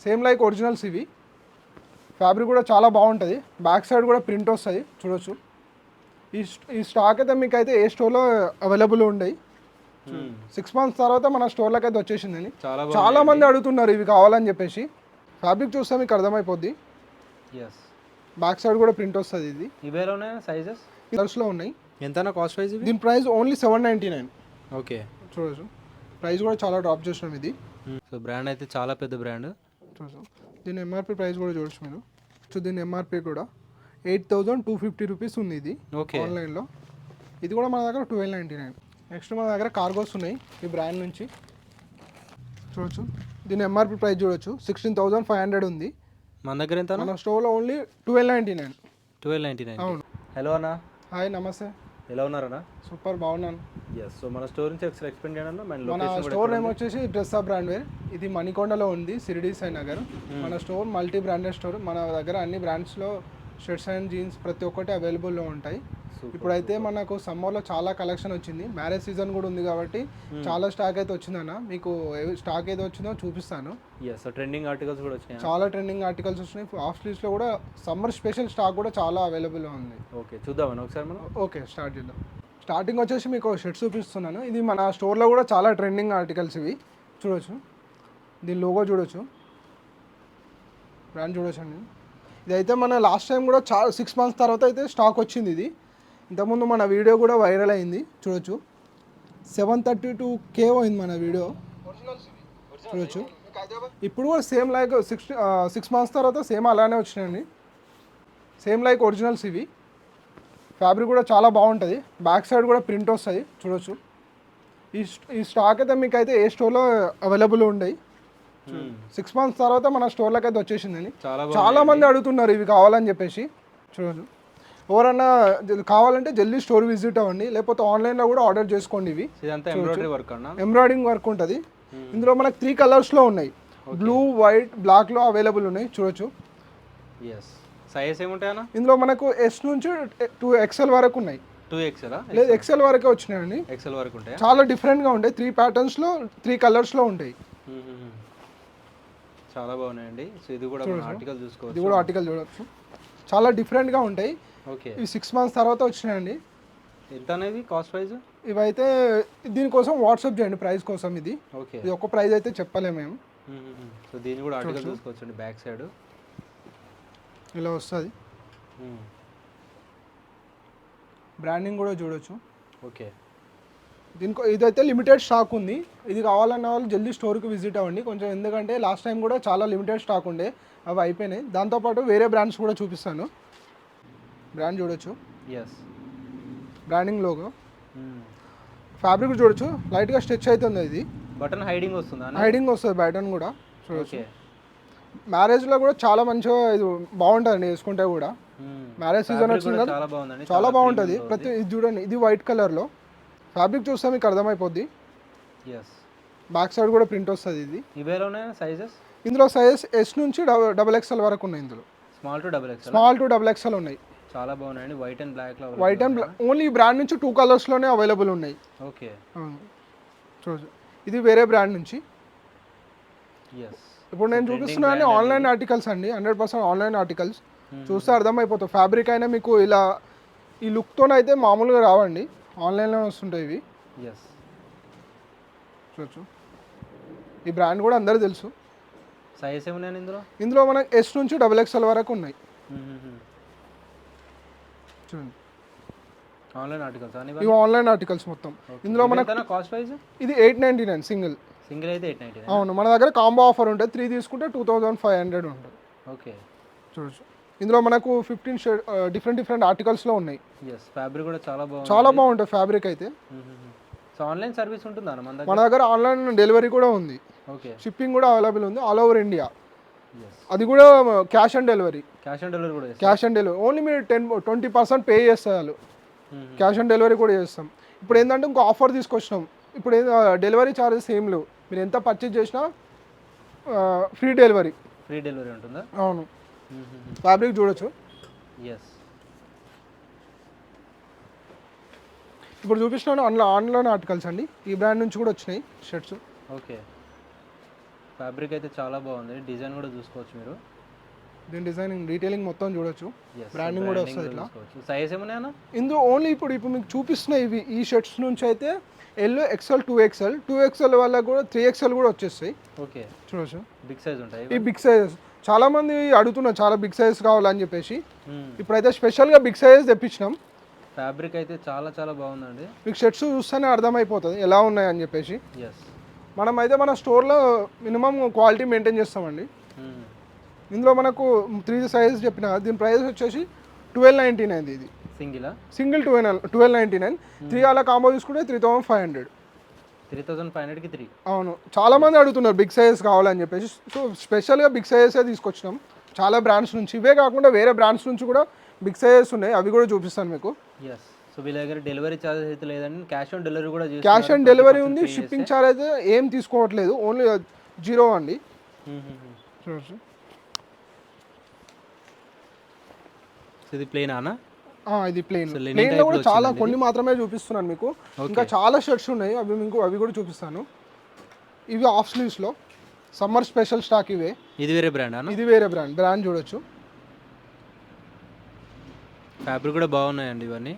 Same like originals ఇవి. Fabric కూడా చాలా బాగుంటుంది. బ్యాక్ సైడ్ కూడా ప్రింట్ వస్తుంది చూడొచ్చు. ఈ స్టాక్ అయితే మీకు అయితే ఏ స్టోర్లో అవైలబుల్ ఉండయి. 6 months తర్వాత మన స్టోర్లోకి అయితే వచ్చేసిందని చాలా మంది అడుగుతున్నారు ఇవి కావాలని చెప్పేసి. ఫ్యాబ్రిక్ చూస్తే మీకు అర్థమైపోద్ది. బ్యాక్ సైడ్ కూడా ప్రింట్ వస్తుంది. ఇది ఇవేలోనే సైజెస్ కలర్స్లో ఉన్నాయి. ఎంతనా కాస్ట్ ప్రైస్? దీని ప్రైస్ ఓన్లీ 799. ఓకే, చూడొచ్చు ప్రైస్ కూడా చాలా డ్రాప్ చేసినాం ఇది. సో బ్రాండ్ అయితే చాలా పెద్ద బ్రాండ్. చూడొచ్చు దీని ఎంఆర్పి ప్రైస్ కూడా చూడొచ్చు మీరు. సో దీని ఎంఆర్పి కూడా 8250 రూపీస్ ఉంది ఇది ఆన్లైన్లో. ఇది కూడా మన దగ్గర 1299. నెక్స్ట్ మన దగ్గర కార్గోస్ ఉన్నాయి ఈ బ్రాండ్ నుంచి. చూడొచ్చు దీని ఎంఆర్పి ప్రైస్ చూడొచ్చు 16,500 ఉంది. మన దగ్గర ఎంత? మన స్టోర్లో ఓన్లీ 1299. 1299. అవును. హలో అన్న. హాయ్, నమస్తే. ఎలా ఉన్నారన్నా? సూపర్, బాగున్నాను. సో మన స్టోర్ నుంచి ఒకసారి ఎక్స్ప్లెయిన్ చేయడం. మన స్టోర్ నేమ్ వచ్చేసి డ్రెస్సా బ్రాండ్ వేర్. ఇది మణికొండలో ఉంది, సిరిడి సాయి నగర్. మన స్టోర్ మల్టీ బ్రాండెడ్ స్టోర్. మన దగ్గర అన్ని బ్రాండ్స్లో షర్ట్స్ అండ్ జీన్స్ ప్రతి ఒక్కటి అవైలబుల్లో ఉంటాయి. ఇప్పుడైతే మనకు సమ్మర్లో చాలా కలెక్షన్ వచ్చింది. మ్యారేజ్ సీజన్ కూడా ఉంది కాబట్టి చాలా స్టాక్ అయితే వచ్చిందన్న. మీకు స్టాక్ ఏదో వచ్చిందో చూపిస్తాను. ట్రెండింగ్ ఆర్టికల్స్ కూడా వచ్చినాయి. చాలా ట్రెండింగ్ ఆర్టికల్స్ వచ్చినాయి. ఆఫ్ స్లీవ్స్లో కూడా సమ్మర్ స్పెషల్ స్టాక్ కూడా చాలా అవైలబుల్లో ఉంది. ఓకే, చూద్దామని ఒకసారి మనం. ఓకే, స్టార్ట్ చేద్దాం. స్టార్టింగ్ వచ్చేసి మీకు షర్ట్స్ చూపిస్తున్నాను. ఇది మన స్టోర్లో కూడా చాలా ట్రెండింగ్ ఆర్టికల్స్ ఇవి. చూడొచ్చు దీని లోగో చూడొచ్చు, బ్రాండ్ చూడొచ్చు అండి. ఇదైతే మన లాస్ట్ టైం కూడా 6 months తర్వాత అయితే స్టాక్ వచ్చింది. ఇది ఇంతకుముందు మన వీడియో కూడా వైరల్ అయింది. చూడొచ్చు 732K అయింది మన వీడియో. చూడొచ్చు ఇప్పుడు కూడా సేమ్ లైక్ 6 months తర్వాత సేమ్ అలానే వచ్చినాయండి. సేమ్ లైక్ ఒరిజినల్స్ ఇవి. ఫ్యాబ్రిక్ కూడా చాలా బాగుంటుంది. బ్యాక్ సైడ్ కూడా ప్రింట్ వస్తుంది చూడొచ్చు. ఈ స్టాక్ అయితే మీకు అయితే ఏ స్టోర్లో అవైలబుల్ ఉండయి. 6 months తర్వాత మన స్టోర్లోకి అయితే వచ్చేసిందని చాలా మంది అడుగుతున్నారు ఇవి కావాలని చెప్పేసి. చూడొచ్చు ఎవరన్నా కావాలంటే జల్దీ స్టోర్ విజిట్ అవ్వండి, లేకపోతే ఆన్లైన్లో కూడా ఆర్డర్ చేసుకోండి. ఇవి ఎంబ్రాయిడింగ్ వర్క్ ఉంటుంది. ఇందులో మనకు 3 కలర్స్లో ఉన్నాయి. బ్లూ, వైట్, బ్లాక్లో అవైలబుల్ ఉన్నాయి. చూడొచ్చు సైజ్ ఏముంటాయన్నా? ఇందులో మనకు S నుంచి 2XL వరకు ఉన్నాయి. 2XL లేదు, XL వరకే వచ్చినాయండి. XL వరకు ఉంటాయి. చాలా డిఫరెంట్గా ఉంటాయి. 3 ప్యాటర్న్స్లో 3 కలర్స్లో ఉంటాయి. చాలా బాగున్నాయండి. సో ఇది కూడా ఆర్టికల్ చూసుకోవచ్చు. ఇది కూడా ఆర్టికల్ చూడవచ్చు. చాలా డిఫరెంట్గా ఉంటాయి. ఓకే, ఇవి 6 months తర్వాత వచ్చినాయండి. ఎంత అనేది కాస్ట్ ప్రైస్? ఇవైతే దీనికోసం వాట్సాప్ చేయండి ప్రైస్ కోసం. ఇది ఓకే, ఇది ఒక ప్రైస్ అయితే చెప్పలేము మేము. సో దీన్ని కూడా ఆర్టికల్ చూసుకోవచ్చండి. బ్యాక్ సైడ్ ఇలా వస్తుంది. బ్రాండింగ్ కూడా చూడొచ్చు. ఓకే, ఇదైతే లిమిటెడ్ స్టాక్ ఉంది. ఇది కావాలన్న వాళ్ళు జల్దీ స్టోర్కి విజిట్ అవ్వండి కొంచెం. ఎందుకంటే లాస్ట్ టైం కూడా చాలా లిమిటెడ్ స్టాక్ ఉండే, అవి అయిపోయినాయి. దాంతోపాటు వేరే బ్రాండ్స్ కూడా చూపిస్తాను. బ్రాండ్ చూడొచ్చు, బ్రాండింగ్ లోగో. ఫ్యాబ్రిక్ చూడొచ్చు, లైట్గా స్ట్రెచ్ అవుతుంది. ఇది బటన్ హైడింగ్ వస్తుంది. హైడింగ్ వస్తుంది బటన్ కూడా. చూడొచ్చు మ్యారేజ్లో కూడా చాలా మంచిగా ఇది బాగుంటుంది వేసుకుంటే కూడా. మ్యారేజ్ సీజన్ వచ్చింది కదా, చాలా బాగుంటుంది. ప్రతి ఇది చూడండి, ఇది వైట్ కలర్లో. ఫ్యాబ్రిక్ చూస్తే మీకు అర్థమైపోద్ది. బ్యాక్ సైడ్ కూడా ప్రింట్ వస్తుంది. ఇది ఇందులో సైజెస్ S నుంచి XXL వరకు ఉన్నాయి. ఇందులో స్మాల్ టు డబుల్ ఎక్స్ఎల్ ఉన్నాయి. చాలా బాగున్నాయండి. వైట్ అండ్ బ్లాక్ లో. వైట్ అండ్ బ్లాక్ ఓన్లీ ఈ బ్రాండ్ నుంచి 2 కలర్స్లోనే అవైలబుల్ ఉన్నాయి. ఓకే, చూడొచ్చు ఇది వేరే బ్రాండ్ నుంచి. ఇప్పుడు నేను చూపిస్తున్నాను ఆన్లైన్ ఆర్టికల్స్ అండి, 100% ఆన్లైన్ ఆర్టికల్స్. చూస్తే అర్థమైపోతుంది. ఫ్యాబ్రిక్ అయినా మీకు ఇలా ఈ లుక్తోనైతే మామూలుగా రావండి, ఆన్లైన్లో వస్తుంటాయి ఇవి. చూడొచ్చు ఈ బ్రాండ్ కూడా అందరూ తెలుసు. సైజ్ ఏమున్నాయి ఇందులో మనకు S నుంచి XXL వరకు ఉన్నాయి. చూడండి ఆన్లైన్ ఆర్టికల్స్. ఇవి ఆన్లైన్ ఆర్టికల్స్ మొత్తం. ఇందులో మనకు కాస్ట్ ప్రైస్ ఇది 899 సింగిల్ అయితే 899. అవును, మన దగ్గర కాంబో ఆఫర్ ఉంటుంది. 3 తీసుకుంటే 2500 ఉంటుంది. ఓకే, చూడొచ్చు ఇందులో మనకు 15 డిఫరెంట్ ఆర్టికల్స్లో ఉన్నాయి. ఫ్యాబ్రిక్ కూడా చాలా బాగుంటుంది ఫ్యాబ్రిక్ అయితే. సో ఆన్లైన్ సర్వీస్ ఉంటుందా మన దగ్గర? ఆన్లైన్ డెలివరీ కూడా ఉంది. ఓకే, షిప్పింగ్ కూడా అవైలబుల్ ఉంది ఆల్ ఓవర్ ఇండియా. అది కూడా క్యాష్ ఆన్ డెలివరీ ఓన్లీ మీరు 20% పే చేస్తారు. క్యాష్ ఆన్ డెలివరీ కూడా చేస్తాం. ఇప్పుడు ఏంటంటే ఇంకో ఆఫర్ తీసుకొచ్చినాం. ఇప్పుడు డెలివరీ ఛార్జెస్ ఏం లేవు. మీరు ఎంత పర్చేజ్ చేసినా ఫ్రీ డెలివరీ ఉంటుందా? అవును. ఫ్యాబ్రిక్ చూడొచ్చు. ఇప్పుడు చూపిస్తున్నాను ఆన్లైన్ ఆర్టికల్స్ అండి. ఈ బ్రాండ్ నుంచి కూడా వచ్చినాయి షర్ట్స్. ఓకే, ఫ్యాబ్రిక్ అయితే చాలా బాగుంది, డిజైన్ కూడా చూసుకోవచ్చు మీరు. దీని డిజైనింగ్ డీటెయిలింగ్ మొత్తం చూడొచ్చు, Yes, బ్రాండింగ్ కూడా వస్తుంది ఇట్లా. చూసుకోవచ్చు. సైజ్ ఏమన్నా? ఇందులో ఓన్లీ ఇప్పుడు మీకు చూపిస్తున్న ఇవి ఈ షర్ట్స్ నుంచి అయితే ఎల్ ఎక్స్ఎల్ 2XL వల్ల కూడా 3XL కూడా వచ్చేస్తాయి. ఓకే, చూడొచ్చు, బిగ్ సైజ్ ఉంటాయి. ఈ బిగ్ సైజెస్ చాలా మంది అడుగుతున్నారు, చాలా బిగ్ సైజ్ కావాలని చెప్పేసి ఇప్పుడైతే స్పెషల్గా బిగ్ సైజ్ తెప్పించినాం. ఫ్యాబ్రిక్ అయితే చాలా చాలా బాగుందండి. మీకు షర్ట్స్ చూస్తేనే అర్థమైపోతుంది ఎలా ఉన్నాయని చెప్పేసి. ఎస్, మనం అయితే మన స్టోర్లో మినిమం క్వాలిటీ మెయింటైన్ చేస్తామండి. ఇందులో మనకు 3 సైజెస్ చెప్పిన, దీని ప్రైస్ వచ్చేసి 1299. ఇది సింగిల్ 1299. 3 అలా కాంబో తీసుకుంటే 3500. 3500కి 3. అవును, చాలా మంది అడుగుతున్నారు బిగ్ సైజెస్ కావాలని చెప్పేసి, సో స్పెషల్గా బిగ్ సైజెసే తీసుకొచ్చినాం చాలా బ్రాండ్స్ నుంచి. ఇవే కాకుండా వేరే బ్రాండ్స్ నుంచి కూడా బిగ్ సైజెస్ ఉన్నాయి, అవి కూడా చూపిస్తాను మీకు. ఎస్, సో వీళ్ళ దగ్గర డెలివరీ ఛార్జెస్ అయితే లేదండి, క్యాష్ ఆన్ డెలివరీ కూడా చేస్తున్నారు. క్యాష్ ఆన్ డెలివరీ ఉంది, షిప్పింగ్ ఛార్జ్ అయితే ఏం తీసుకోవట్లేదు, ఓన్లీ 0 అండి. చూడొచ్చు, ఇది ప్లెయిన్ అనా? ఇది ప్లెయిన్ లో కూడా చాలా కొన్ని మాత్రమే చూపిస్తున్నాను మీకు, ఇంకా చాలా షర్ట్స్ ఉన్నాయి, అవి కూడా చూపిస్తాను. ఇవి ఆఫ్ స్లీవ్స్ లో సమ్మర్ స్పెషల్ స్టాక్ ఇవే. ఇది వేరే బ్రాండ్ అన్న? ఇది వేరే బ్రాండ్ చూడొచ్చు. ఫ్యాబ్రిక్ కూడా బాగున్నాయండి ఇవన్నీ.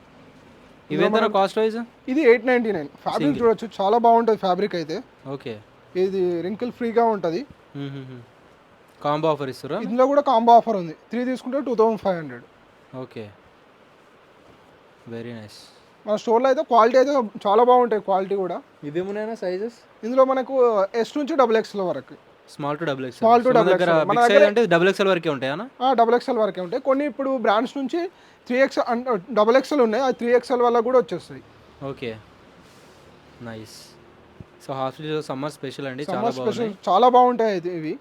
ఇవి ఎంత కాస్ట్ వైజ్? ఇది 899. ఫ్యాబ్రిక్ చూడొచ్చు, చాలా బాగుంటుంది ఫ్యాబ్రిక్ అయితే. ఓకే, ఇది రింకిల్ ఫ్రీగా ఉంటుంది. కాంబో ఆఫర్ ఇస్తారా? ఇందులో కూడా కాంబో ఆఫర్ ఉంది, 3 తీసుకుంటే 2500. Okay, very nice. మన స్టోర్లో అయితే క్వాలిటీ అయితే చాలా బాగుంటాయి, క్వాలిటీ కూడా. ఇవేమున్నాయా సైజెస్? ఇందులో మనకు S నుంచి XXL వరకు, స్మాల్ టు డబుల్ ఎక్స్ఎల్. మన దగ్గర అంటే XXL వరకే ఉంటాయా? XXL వరకే ఉంటాయి. కొన్ని ఇప్పుడు బ్రాండ్స్ నుంచి 3XL ఉన్నాయి, ఆ 3XL వల్ల కూడా వచ్చేస్తాయి. Okay, nice. So hospital summer special అండి, చాలా బాగుంటాయి, చాలా బాగుంటాయి అయితే ఇవి.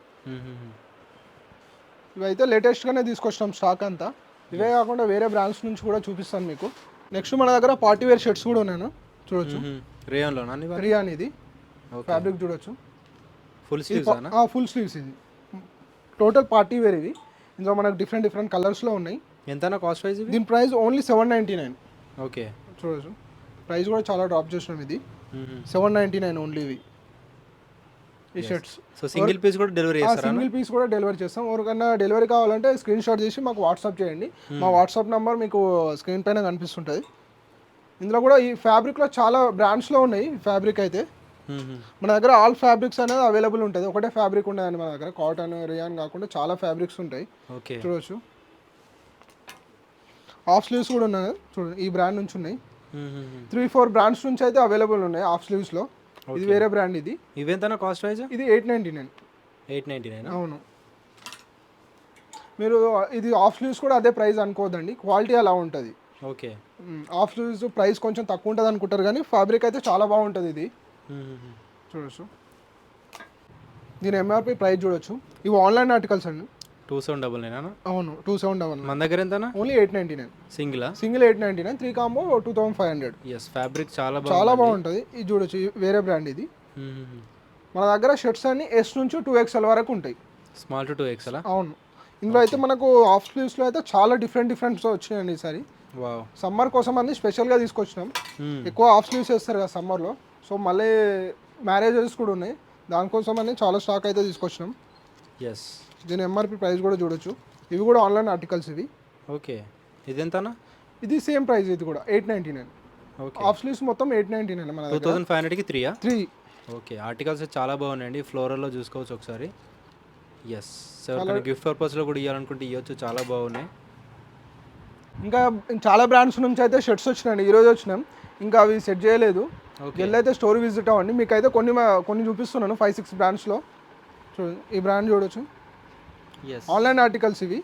ఇవైతే లేటెస్ట్గానే తీసుకొచ్చినాం స్టాక్ అంతా. ఇవే కాకుండా వేరే బ్రాండ్స్ నుంచి కూడా చూపిస్తాను మీకు. నెక్స్ట్ మన దగ్గర పార్టీ వేర్ షర్ట్స్ కూడా ఉన్నాను, చూడొచ్చు. రియాన్ ఇది ఫ్యాబ్రిక్ చూడొచ్చు, ఫుల్ స్లీవ్స్. ఫుల్ స్లీవ్స్ ఇది టోటల్ పార్టీ వేర్. ఇవి ఇందులో మనకు డిఫరెంట్ కలర్స్లో ఉన్నాయి. ఎంత కాస్ట్ ప్రైస్? దీని ప్రైస్ ఓన్లీ 799. ఓకే, చూడొచ్చు, ప్రైస్ కూడా చాలా డ్రాప్ చేసినాం. ఇది 799 ఓన్లీ ఇవి ఈ షర్ట్స్. సో సింగిల్ పీస్ కూడా డెలివరీ చేస్తారా? సింగిల్ పీస్ కూడా డెలివరీ చేస్తాం. ఎవరికన్నా డెలివరీ కావాలంటే స్క్రీన్ షాట్ చేసి మాకు వాట్సాప్ చేయండి. మా వాట్సాప్ నెంబర్ మీకు స్క్రీన్ పైన కనిపిస్తుంటుంది. ఇందులో కూడా ఈ ఫ్యాబ్రిక్లో చాలా బ్రాండ్స్లో ఉన్నాయి. ఫ్యాబ్రిక్ అయితే మన దగ్గర ఆల్ ఫ్యాబ్రిక్స్ అనేది అవైలబుల్ ఉంటుంది, ఒకటే ఫ్యాబ్రిక్ ఉండదండి మన దగ్గర. కాటన్, రియాన్ కాకుండా చాలా ఫ్యాబ్రిక్స్ ఉంటాయి. చూడొచ్చు, హాఫ్ స్లీవ్స్ కూడా ఉన్నాయి చూడండి, ఈ బ్రాండ్ నుంచి ఉన్నాయి. 3-4 బ్రాండ్స్ నుంచి అయితే అవైలబుల్ ఉన్నాయి హాఫ్ స్లీవ్స్లో. ఇది వేరే బ్రాండ్. ఇది ఇవెంత కాస్ట్ ప్రైస్? ఇది 899. అవును, మీరు ఇది హాఫ్ స్లీవ్స్ కూడా అదే ప్రైస్ అనుకోవద్దండి, క్వాలిటీ అలా ఉంటుంది. ఓకే, హాఫ్ స్లీవ్స్ ప్రైస్ కొంచెం తక్కువ ఉంటుంది అనుకుంటారు, కానీ ఫ్యాబ్రిక్ అయితే చాలా బాగుంటుంది. ఇది చూడొచ్చు, దీని ఎంఆర్పి ప్రైస్ చూడొచ్చు. ఇవి ఆన్లైన్ ఆర్టికల్స్ అండి. 2799. అవును, 2799. మన దగ్గర ఎంత? Only 899. Single 899, 3 combo 2500. Yes, fabric చాలా బాగుంటుంది. ఇది చూడొచ్చు, వేరే బ్రాండ్ ఇది. మన దగ్గర షర్ట్స్ అన్ని S నుంచి 2XL వరకు ఉంటాయి, స్మాల్ టు 2XL. అవును, ఇందులో అయితే మనకు హాఫ్ స్లీవ్స్లో అయితే చాలా డిఫరెంట్ వచ్చినాయండి ఈసారి. సమ్మర్ కోసం అన్ని స్పెషల్గా తీసుకొచ్చినాం. ఎక్కువ హాఫ్ స్లీవ్స్ వేస్తారు కదా సమ్మర్లో, సో మళ్ళీ మ్యారేజెస్ కూడా ఉన్నాయి, దానికోసం అని చాలా స్టాక్ అయితే తీసుకొచ్చినాం. ఎస్, దీని ఎంఆర్పి ప్రైస్ కూడా చూడొచ్చు. ఇవి కూడా ఆన్లైన్ ఆర్టికల్స్ ఇవి. ఓకే, ఇది ఎంతనా? ఇది సేమ్ ప్రైస్, ఇది కూడా 899. హాఫ్ స్లీవ్స్ మొత్తం 899 మన దగ్గర. 2500కి 3. 3. ఓకే, ఆర్టికల్స్ చాలా బాగున్నాయండి, ఫ్లోరల్లో చూసుకోవచ్చు ఒకసారి. ఎస్, ఎవరికైనా గిఫ్ట్ పర్పస్లో కూడా ఇవ్వాలనుకుంటే ఇవ్వచ్చు, చాలా బాగున్నాయి. ఇంకా చాలా బ్రాండ్స్ నుంచి అయితే షర్ట్స్ వచ్చినాయండి, ఈరోజు వచ్చినాం, ఇంకా అవి సెట్ చేయలేదు. వెళ్ళైతే స్టోర్ విజిట్ అవ్వండి, మీకు అయితే కొన్ని చూపిస్తున్నాను 5-6 బ్రాండ్స్లో. చూడండి, ఈ బ్రాండ్ చూడొచ్చు, ఆన్లైన్ ఆర్టికల్స్ ఇవి.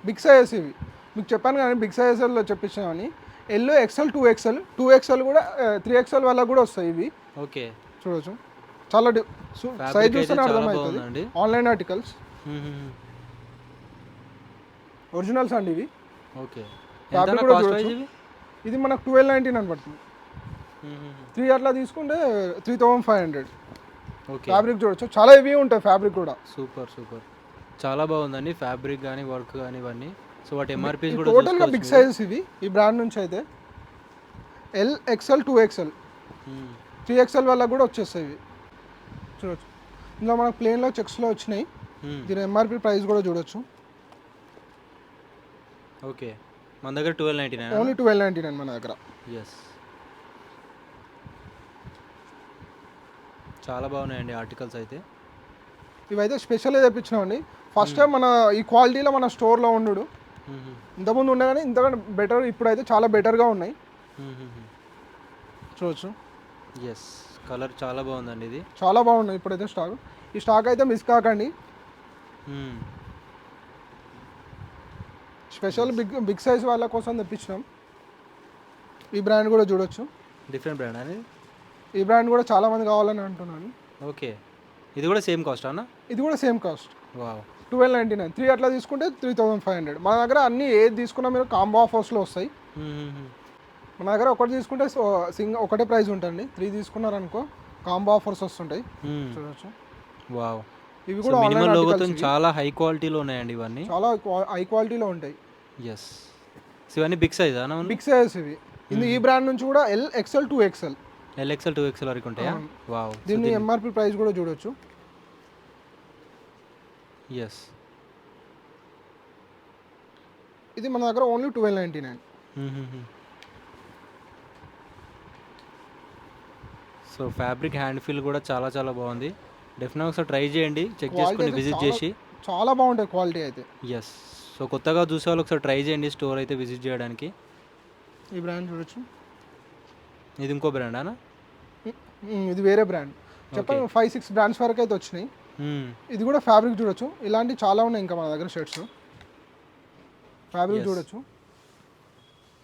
బిగ్ సైజెస్ ఇవి మీకు చెప్పాను కానీ బిగ్ సైజెస్లో చెప్పించామని. ఎల్ XL 2XL కూడా 3XL వల్ల కూడా వస్తాయి ఇవి. ఓకే, చూడొచ్చు, చాలా సైజ్ చూస్తేనే అర్థమవుతుంది. ఆన్లైన్ ఆర్టికల్స్, ఒరిజినల్స్ అండి ఇవి. ఓకే, ఫ్యాబ్రిక్ కూడా చూడొచ్చు. ఇది మనకు 1299 పడుతుంది. 3 అట్లా తీసుకుంటే 3500. ఫ్యాబ్రిక్ చూడొచ్చు, చాలా హెవీ ఉంటాయి ఫ్యాబ్రిక్ కూడా. సూపర్, చాలా బాగుందండి ఫ్యాబ్రిక్ కానీ వర్క్ కానీ ఇవన్నీ. సో వాటి ఎంఆర్పీస్ కూడా టోటల్గా బిగ్ సైజెస్ ఇవి ఈ బ్రాండ్ నుంచి అయితే. L XL 2XL 3XL వల్ల కూడా వచ్చేస్తాయి ఇవి. చూడొచ్చు, ఇందులో మనకు ప్లేన్లో చెక్స్లో వచ్చినాయి. దీని ఎంఆర్పి ప్రైస్ కూడా చూడొచ్చు. ఓకే, మన దగ్గర 1299. ఓన్లీ 1299 మన దగ్గర. ఎస్, చాలా బాగున్నాయండి ఆర్టికల్స్ అయితే. ఇవైతే స్పెషల్గా తెప్పించినామండి. ఫస్ట్ టైం మన ఈ క్వాలిటీలో మన స్టోర్లో ఉండు. ఇంతకుముందు ఉండే కానీ ఇంతకంటే బెటర్, ఇప్పుడైతే చాలా బెటర్గా ఉన్నాయి. చూడొచ్చు. ఎస్, కలర్ చాలా బాగుందండి ఇది. చాలా బాగున్నాయి ఇప్పుడైతే స్టాక్. ఈ స్టాక్ అయితే మిస్ కాకండి. స్పెషల్ బిగ్ సైజ్ వాళ్ళ కోసం తెప్పించినాం. ఈ బ్రాండ్ కూడా చూడొచ్చు. డిఫరెంట్ బ్రాండ్ అనేది. ఈ బ్రాండ్ కూడా చాలా మంది కావాలని అంటున్నాను. ఓకే, ఇది కూడా సేమ్ కాస్ట్ అన్న? ఇది కూడా సేమ్ కాస్ట్. వావ్, 1299. 3 అట్లా తీసుకుంటే 3500. మన దగ్గర అన్ని ఏది తీసుకున్నా మీరు కాంబో ఆఫర్స్లో వస్తాయి. మన దగ్గర ఒకటి తీసుకుంటే ఒకటే ప్రైస్ ఉంటుంది. 3 తీసుకున్నారనుకో కాంబో ఆఫర్స్ వస్తుంటాయి. చూడొచ్చు. వావ్, ఇవి కూడా మినిమం లోగోతో చాలా హై క్వాలిటీలో ఉన్నాయండి ఇవన్నీ. చాలా హై క్వాలిటీలో ఉంటాయి. ఎస్, ఇవన్నీ బిగ్ సైజ్ అన్న? బిగ్ సైజ్ ఇవి. ఈ బ్రాండ్ నుంచి కూడా LXL 2XL. LXL 2XL వరకు ఉంటాయా? వావ్, దీని ఎంఆర్పి ప్రైస్ కూడా చూడొచ్చు. ఎస్, ఇది మన దగ్గర only 1299. So fabric hand feel కూడా చాలా చాలా బాగుంది. డెఫినెట్గా ఒకసారి ట్రై చేయండి, చెక్ చేసుకొని విజిట్ చేసి. చాలా బాగుంటాయి క్వాలిటీ అయితే. ఎస్, సో కొత్తగా చూసే వాళ్ళు ఒకసారి ట్రై చేయండి స్టోర్ అయితే విజిట్ చేయడానికి. ఈ బ్రాండ్ చూడొచ్చు. ఇది ఇంకో బ్రాండ్ అనా? ఇది వేరే బ్రాండ్. చెప్పండి 5-6 బ్రాండ్స్ వరకు అయితే వచ్చినాయి. ఇది కూడా ఫ్యాబ్రిక్ చూడొచ్చు. ఇలాంటి చాలా ఉన్నాయి ఇంకా మన దగ్గర షర్ట్స్. ఫ్యాబ్రిక్ చూడొచ్చు.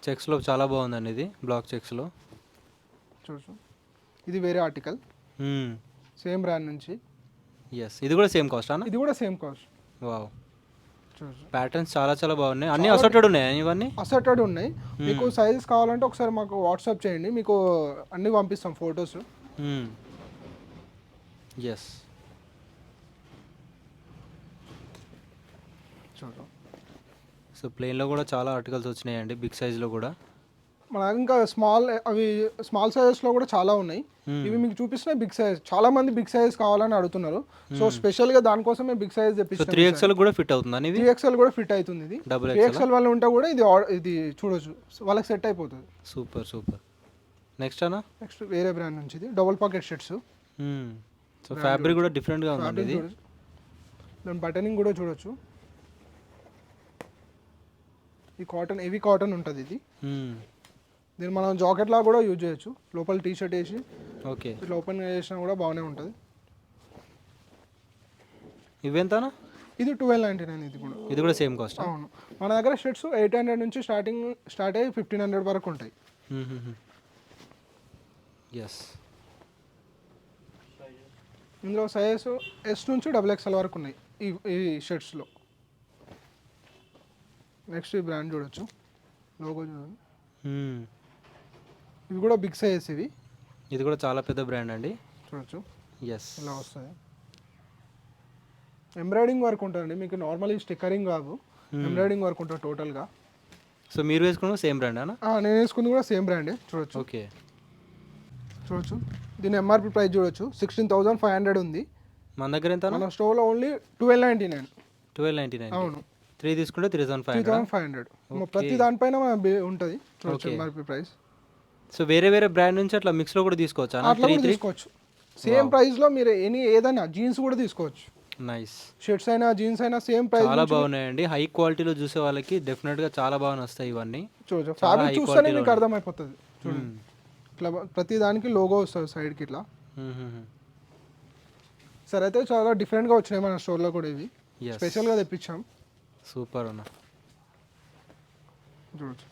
చెక్స్లో చాలా బాగుందండి ఇది, బ్లాక్ చెక్స్లో చూడొచ్చు. ఇది వేరే ఆర్టికల్, సేమ్ బ్రాండ్ నుంచి. ఎస్, ఇది కూడా సేమ్ కాస్ట్ అన్న? ఇది కూడా సేమ్ కాస్ట్. వావ్, చూడొచ్చు. ప్యాటర్న్స్ చాలా చాలా బాగున్నాయి. అన్ని అసర్టెడ్ ఉన్నాయి ఇవన్నీ? అసర్టెడ్ ఉన్నాయి. మీకు సైజెస్ కావాలంటే ఒకసారి మాకు వాట్సాప్ చేయండి, మీకు అన్ని పంపిస్తాం ఫొటోస్. ఎస్, చూడండి. సో ప్లెయిన్లో కూడా చాలా ఆర్టికల్స్ వచ్చినాయండి, బిగ్ సైజ్లో కూడా. మన ఇంకా స్మాల్ సైజెస్లో కూడా చాలా ఉన్నాయి. ఇవి మీకు చూపిస్తున్నాయి బిగ్ సైజ్. చాలా మంది బిగ్ సైజ్ కావాలని అడుగుతున్నారు. సో స్పెషల్గా దానికోసమే బిగ్ సైజ్ తెప్పిస్తాం. 3XL కూడా ఫిట్ అవుతుంది. 3XL కూడా ఫిట్ అవుతుంది. ఇది 3XL వాళ్ళు ఉంటే కూడా ఇది చూడొచ్చు, వాళ్ళకి సెట్ అయిపోతుంది. Super super. నెక్స్ట్ అన్న? నెక్స్ట్ వేరే బ్రాండ్ నుంచి ఇది double pocket shirts. So fabric కూడా డిఫరెంట్గా ఉంది. ఇది దాని బటనింగ్ కూడా చూడొచ్చు. ఈ కాటన్, హెవీ కాటన్ ఉంటుంది ఇది. దీన్ని మనం జాకెట్ లాగా కూడా యూజ్ చేయొచ్చు. లోపల టీ షర్ట్ వేసి ఓకే ఇట్లా ఓపెన్ చేసినా కూడా బాగానే ఉంటుంది. ఇవెంతనా? ఇది 1299. ఇది కూడా సేమ్ కాస్ట్. అవును, మన దగ్గర షర్ట్స్ 800 నుంచి స్టార్ట్ అయ్యి 1500 వరకు ఉంటాయి. ఎస్, ఇందులో సైజెస్ S నుంచి XXL వరకు ఉన్నాయి ఈ షర్ట్స్లో. నెక్స్ట్ ఈ బ్రాండ్ చూడొచ్చు. లోగో చూడండి. ఇవి కూడా బిగ్ సైజ్. ఇది కూడా చాలా పెద్ద బ్రాండ్ అండి. చూడొచ్చు. ఎస్, ఇలా వస్తాయి. ఎంబ్రాయిడింగ్ వర్క్ ఉంటుందండి మీకు. నార్మల్ స్టిక్కరింగ్ కాదు, ఎంబ్రాయిడింగ్ వర్క్ ఉంటుంది టోటల్గా. సో మీరు వేసుకున్న సేమ్ బ్రాండ్ అన్న? నేను వేసుకుంది కూడా సేమ్ బ్రాండే. చూడొచ్చు. ఓకే, చూడొచ్చు. దీని ఎంఆర్పి ప్రైస్ చూడొచ్చు. 16,500 ఉంది. మన దగ్గర ఎంత? మన స్టోర్లో ఓన్లీ 1299. 1299. అవును, 3 తీసుకుంటే 3,500. ప్రతి దానిపైన ఉంటుంది. చూడొచ్చు ఎంఆర్పి ప్రైస్. సో వేరే వేరే బ్రాండ్ నుంచి అట్లా మిక్స్లో కూడా తీసుకోవచ్చు అట్లా కూడా తీసుకోవచ్చు. సేమ్ ప్రైస్లో మీరు ఏదైనా జీన్స్ కూడా తీసుకోవచ్చు. నైస్. షర్ట్స్ అయినా జీన్స్ అయినా సేమ్ ప్రైస్. చాలా బాగున్నాయండి. హై క్వాలిటీలో చూసే వాళ్ళకి డెఫినెట్గా చాలా బాగా వస్తాయి ఇవన్నీ. చూడొచ్చు. ఫ్యాబ్రిక్ చూస్తేనే మీకు అర్థమైపోతుంది. చూడండి, ఇట్లా ప్రతి దానికి లోగో వస్తుంది సైడ్కి ఇట్లా. సరే, అయితే చాలా డిఫరెంట్గా వచ్చినాయి మన స్టోర్లో కూడా. ఇవి స్పెషల్గా తెప్పించాం. సూపర్ అన్న. చూడొచ్చు.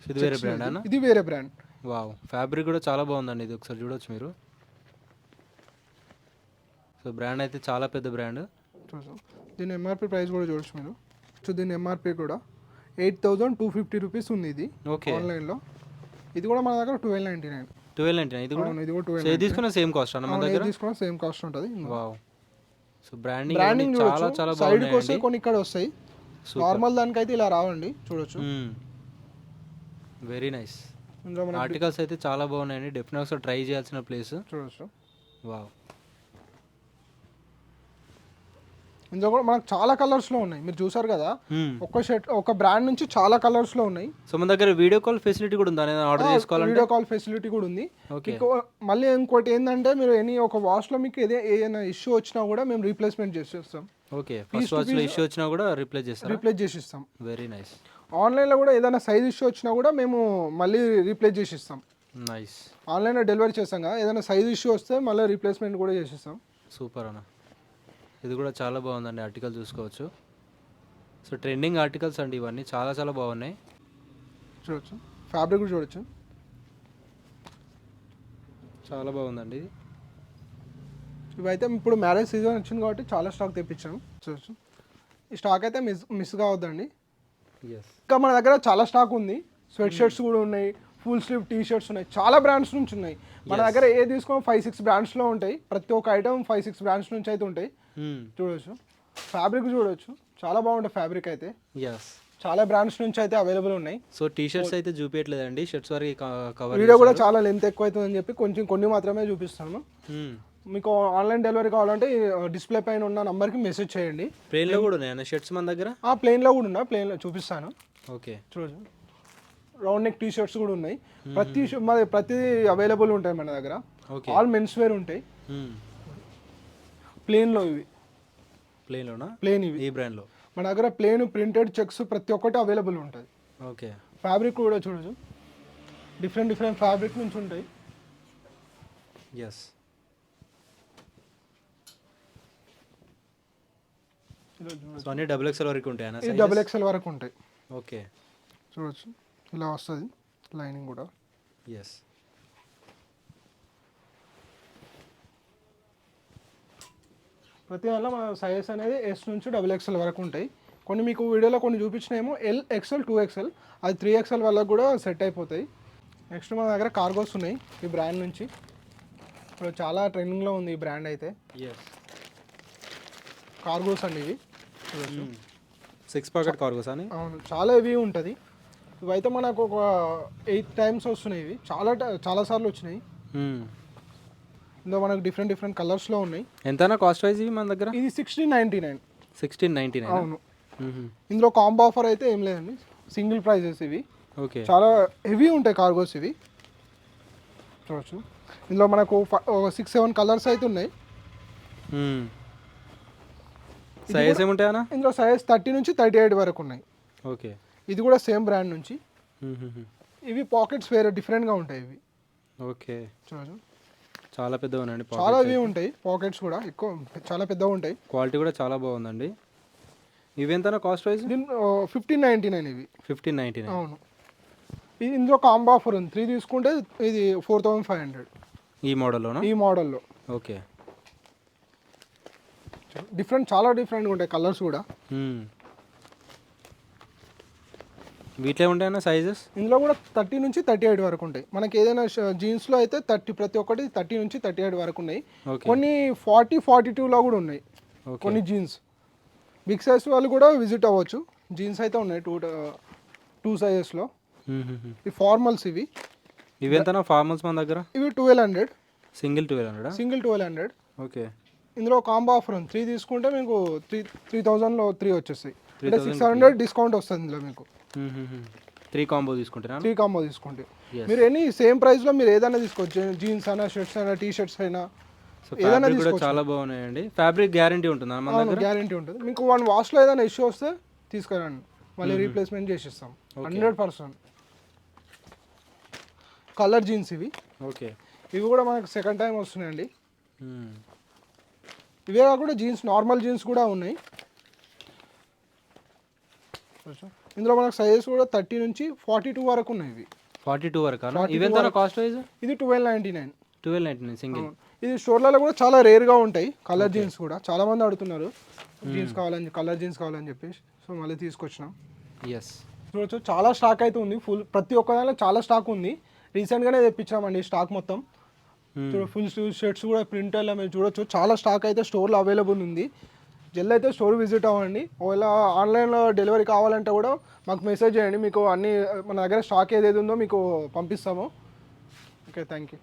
ఇది వేరే బ్రాండ్ అన్న? ఇది వేరే బ్రాండ్. వావ్, ఫ్యాబ్రిక్ కూడా చాలా బాగుందండి. ఇది ఒకసారి చూడొచ్చు మీరు. సో బ్రాండ్ అయితే చాలా పెద్ద బ్రాండ్. చూసాం. దీని ఎంఆర్పి ప్రైస్ కూడా చూడొచ్చు మీరు. సో దీని ఎంఆర్పి కూడా 8,250 రూపీస్ ఉంది. ఇది ఓకే, ఆన్లైన్లో. ఇది కూడా మన దగ్గర 1299. 1299. ఇది కూడా 1299. తీసుకున్న సేమ్ కాస్ట్ అన్న మన దగ్గర? తీసుకున్న సేమ్ కాస్ట్ ఉంటుంది. వావ్, సో బ్రాండింగ్ చాలా చాలా బాగుంది. సైడ్కి వస్తే కొన్ని ఇక్కడ వస్తాయి. నార్మల్ దానికైతే ఇలా రావండి. చూడొచ్చు. Very nice. ఆర్టికల్స్ అయితే చాలా బాగున్నాయండి. డెఫినెట్గా ట్రై చేయాల్సిన ప్లేస్. చూడొచ్చు. వావ్, ఇందులో కూడా మనకు చాలా కలర్స్లో ఉన్నాయి, మీరు చూసారు కదా. ఒక షర్ట్ ఒక బ్రాండ్ నుంచి చాలా కలర్స్లో ఉన్నాయి. సో మన దగ్గర వీడియో కాల్ ఫెసిలిటీ కూడా ఉందా ఆర్డర్ చేసుకోవాలంటే? వీడియో కాల్ ఫెసిలిటీ కూడా ఉంది. మీకు మళ్ళీ ఇంకోటి ఏంటంటే మీరు ఒక వాష్లో మీకు ఏదైనా ఇష్యూ వచ్చినా కూడా మేము రీప్లేస్మెంట్ చేసేస్తాం. ఓకే, ఫస్ట్ వాష్లో ఇష్యూ వచ్చినా కూడా రీప్లేస్ చేసిస్తాం. Very nice. ఆన్లైన్లో కూడా ఏదైనా సైజ్ ఇష్యూ వచ్చినా కూడా మేము మళ్ళీ రీప్లేస్ చేసిస్తాం. నైస్. ఆన్లైన్లో డెలివరీ చేస్తాం కదా, ఏదైనా సైజ్ ఇష్యూ వస్తే మళ్ళీ రీప్లేస్మెంట్ కూడా చేసిస్తాం. సూపర్ అన్న, ఇది కూడా చాలా బాగుందండి. ఆర్టికల్ చూసుకోవచ్చు. సో ట్రెండింగ్ ఆర్టికల్స్ అండి ఇవన్నీ, చాలా చాలా బాగున్నాయి. చూడొచ్చు, ఫ్యాబ్రిక్ కూడా చూడొచ్చు, చాలా బాగుందండి ఇది. ఇవైతే ఇప్పుడు మ్యారేజ్ సీజన్ వచ్చింది కాబట్టి చాలా స్టాక్ తెప్పించాము. చూడొచ్చు, ఈ స్టాక్ అయితే మిస్ కావద్దండి. ఇంకా మన దగ్గర చాలా స్టాక్ ఉంది. స్వెట్ షర్ట్స్ కూడా ఉన్నాయి, ఫుల్ స్లీవ్ టీ షర్ట్స్ ఉన్నాయి, చాలా బ్రాండ్స్ నుంచి ఉన్నాయి మన దగ్గర. ఏ తీసుకో 5-6 బ్రాండ్స్లో ఉంటాయి. ప్రతి ఒక్క ఐటమ్ 5-6 బ్రాండ్స్ నుంచి అయితే ఉంటాయి. చూడొచ్చు, ఫ్యాబ్రిక్ చూడొచ్చు, చాలా బాగుంటుంది ఫ్యాబ్రిక్ అయితే. చాలా బ్రాండ్స్ నుంచి అయితే అవైలబుల్ ఉన్నాయి. సో టీ షర్ట్స్ అయితే చూపించట్లేదండి, షర్ట్స్ వరకు కవర్. వీడియో కూడా చాలా లెంత్ ఎక్కువ అవుతుందని చెప్పి కొన్ని మాత్రమే చూపిస్తాను. మీకు ఆన్లైన్ డెలివరీ కావాలంటే డిస్ప్లే పైన ఉన్న నంబర్కి మెసేజ్ చేయండి. ప్లెయిన్లో కూడా ఉన్నాయి షర్ట్స్ మన దగ్గర. ప్లెయిన్లో కూడా ఉన్నాయి, ప్లెయిన్లో చూపిస్తాను. ఓకే, చూడొచ్చు, రౌండ్ నెక్ టీ షర్ట్స్ కూడా ఉన్నాయి. ప్రతి అవైలబుల్ ఉంటాయి మన దగ్గర. ఆల్ మెన్స్ వేర్ ఉంటాయి. ప్లెయిన్లో ఇవి ప్లెయిన్ ఇవి ఈ బ్రాండ్లో మన దగ్గర ప్లెయిన్, ప్రింటెడ్, చెక్స్ ప్రతి ఒక్కటి అవైలబుల్ ఉంటుంది. ఓకే, ఫ్యాబ్రిక్ కూడా చూడొచ్చు, డిఫరెంట్ ఫ్యాబ్రిక్ నుంచి ఉంటాయి. అన్ని XXL వరకు ఉంటాయి. XXL వరకు ఉంటాయి. ఓకే, చూడొచ్చు, ఇలా వస్తుంది లైనింగ్ కూడా. ప్రతి దాంట్లో మన సైజెస్ అనేది S నుంచి XXL వరకు ఉంటాయి. కొన్ని మీకు వీడియోలో కొన్ని చూపించినేమో L, XL, 2XL, అది 3XL వాళ్ళకి కూడా సెట్ అయిపోతాయి. నెక్స్ట్ మన దగ్గర కార్గోస్ ఉన్నాయి ఈ బ్రాండ్ నుంచి. ఇప్పుడు చాలా ట్రెండింగ్లో ఉంది ఈ బ్రాండ్ అయితే. కార్గోస్ అండి ఇవి. 6 పాకెట్ కార్గోస్ అని. అవును, చాలా హెవీ ఉంటుంది. ఇవైతే మనకు ఒక 8 టైమ్స్ వస్తున్నాయి. ఇవి చాలా సార్లు వచ్చినాయి. ఇందులో మనకు డిఫరెంట్ కలర్స్లో ఉన్నాయి. ఎంతనా కాస్ట్ వైజ్ ఇవి మన దగ్గర? ఇది 1699. 1699. అవును. ఇందులో కాంబో ఆఫర్ అయితే ఏం లేదండి, సింగిల్ ప్రైజెస్ ఇవి. ఓకే, చాలా హెవీ ఉంటాయి కార్గోస్ ఇవి. చూడొచ్చు, ఇందులో మనకు 6-7 కలర్స్ అయితే ఉన్నాయి. సైజ్ ఏముంటాయి అన్న? ఇందులో సైజ్ 30 నుంచి 38 వరకు ఉన్నాయి. ఓకే, ఇది కూడా సేమ్ బ్రాండ్ నుంచి. ఇవి పాకెట్స్ వేరే డిఫరెంట్గా ఉంటాయి ఇవి. ఓకే, చూడొచ్చు, చాలా పెద్దగా ఉన్నాయండి, చాలా ఇవి ఉంటాయి. పాకెట్స్ కూడా ఎక్కువ చాలా పెద్దగా ఉంటాయి. క్వాలిటీ కూడా చాలా బాగుందండి. ఇవి ఎంత కాస్ట్ ప్రైస్? 1599 ఇవి. 1599. అవును. ఇందులో కాంబో ఆఫర్ ఉంది, 3 తీసుకుంటే ఇది 4500 ఈ మోడల్లో. ఓకే, చాలా డిఫరెంట్గా ఉంటాయి కలర్స్ కూడా. వీటిలో ఉంటాయన్న సైజెస్? ఇందులో కూడా 30 నుంచి 38 వరకు ఉంటాయి. మనకి ఏదైనా జీన్స్లో అయితే ప్రతి ఒక్కటి 30 నుంచి 38 వరకు ఉన్నాయి. కొన్ని 40-42లో కూడా ఉన్నాయి కొన్ని జీన్స్. బిగ్ సైజ్ వాళ్ళు కూడా విజిట్ అవ్వచ్చు. జీన్స్ అయితే ఉన్నాయి 2 సైజెస్లో. ఈ ఫార్మల్స్ ఇవి. ఇవి ఎంత ఫార్మల్స్ మన దగ్గర? ఇవి 1200. సింగిల్ 1200. ఓకే, ఇందులో కాంబో ఆఫర్ ఉంది, 3 తీసుకుంటే మీకు 3000లో 3 వచ్చేస్తాయి. అంటే 600 డిస్కౌంట్ వస్తుంది ఇందులో మీకు. 3 కాంబో తీసుకుంటే మీరు సేమ్ ప్రైస్లో మీరు ఏదైనా తీసుకోవచ్చు. జీన్స్ అయినా, షర్ట్స్ అయినా, టీ షర్ట్స్ అయినా ఏదైనా తీసుకోవచ్చు. చాలా బాగున్నాయండి. ఫ్యాబ్రిక్ గ్యారంటీ ఉంటుందా మన దగ్గర? గ్యారంటీ ఉంటుంది. మీకు 1 వాష్లో ఏదైనా ఇష్యూ వస్తే తీసుకురండి, మళ్ళీ రీప్లేస్మెంట్ చేసిస్తాం 100%. కలర్ జీన్స్ ఇవి. ఓకే, ఇవి కూడా మనకు సెకండ్ టైం వస్తున్నాయండి. ఇవే కాకుండా జీన్స్, నార్మల్ జీన్స్ కూడా ఉన్నాయి. ఇందులో మనకు సైజెస్ కూడా 30 నుంచి 42 వరకు ఉన్నాయి. ఇవి 42 వరకు. ఇవి ఎంత కాస్ట్ వైజ్? ఇది 1299. 1299 సింగిల్. ఇది స్టోర్లలో కూడా చాలా రేర్గా ఉంటాయి కలర్ జీన్స్ కూడా. చాలా మంది అడుగుతున్నారు కలర్ జీన్స్ కావాలని చెప్పేసి, సో మళ్ళీ తీసుకొచ్చినాం. చూడొచ్చు, చాలా స్టాక్ అయితే ఉంది. ప్రతి ఒక్క దానిలో చాలా స్టాక్ ఉంది. రీసెంట్గానే తెప్పించామండి స్టాక్ మొత్తం. ఫుల్ స్లీవ్ షర్ట్స్ కూడా ప్రింట్ అలా మీరు చూడొచ్చు. చాలా స్టాక్ అయితే స్టోర్లో అవైలబుల్ ఉంది. జల్ది అయితే స్టోర్ విజిట్ అవ్వండి. ఒకవేళ ఆన్లైన్లో డెలివరీ కావాలంటే కూడా మాకు మెసేజ్ చేయండి, మీకు అన్ని మన దగ్గర స్టాక్ ఏదైతే ఉందో మీకు పంపిస్తాము. Okay, thank you.